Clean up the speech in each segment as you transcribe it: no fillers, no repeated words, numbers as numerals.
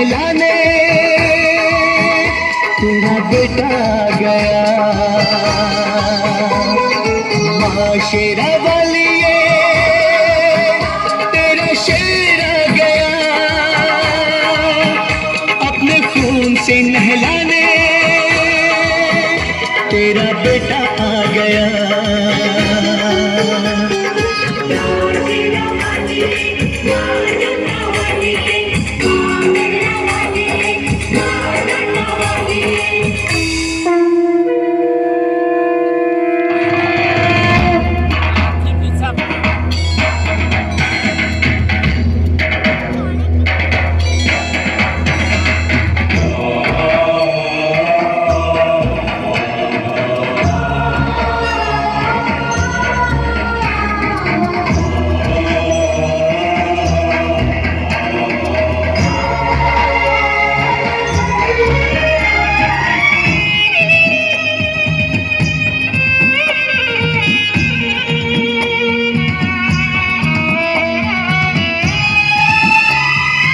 नहलाने तेरा बेटा आ गया। माँ शेरा वालिए तेरा शेर आ गया, अपने खून से नहलाने तेरा बेटा आ गया।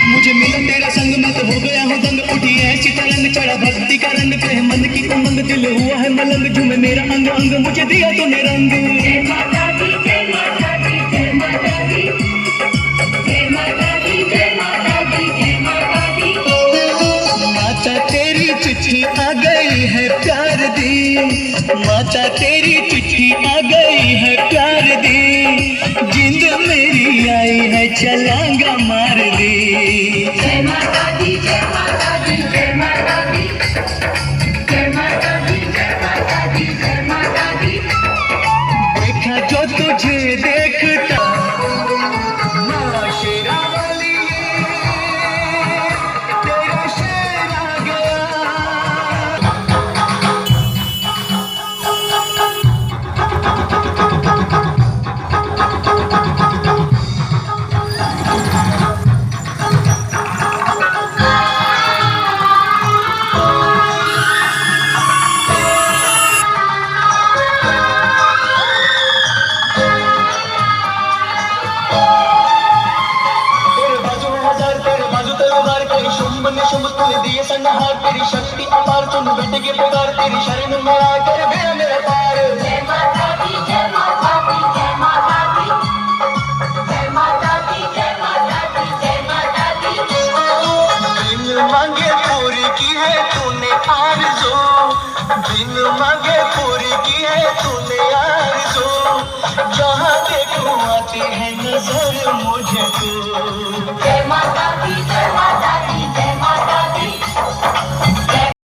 मुझे मिला तेरा संग, मैं तो हो गया हूँ दंग। उठी ऐसी तरंग, चढ़ा भक्ति का रंग, कहे मन की उमंग, दिल हुआ है मलंग। झूमे मेरा अंग अंग, मुझे दिया तूने रंग। जय माता दी, जय माता दी, जय माता दी, जय माता दी, जय माता दी, जय माता दी। माता तेरी चिट्ठी आ गई है प्यार दी, माता तेरी चिट्ठी आ गई है प्यार दी। जिंद मेरी आई है छलांगा मार दी। जय माता दी, जय माता दी, जय माता दी, जय माता दी, जय माता दी, जय माता दी। देखा जो तुझे देखता, माँ शेरा वालिए तेरा शेर आ गया। दिए संहार तेरी शक्ति अपार, तुम बेटे के पुकार तेरी शरण में आकर मेरा मेरा पार। जय माता दी, जय माता दी, जय माता दी, जय माता दी, जय माता दी, जय माता दी। बिन मांगे पूरी की है तूने आरज़ू, बिन मांगे पूरी की है तूने आरज़ू। जहाँ देखूं आती है नजर मुझे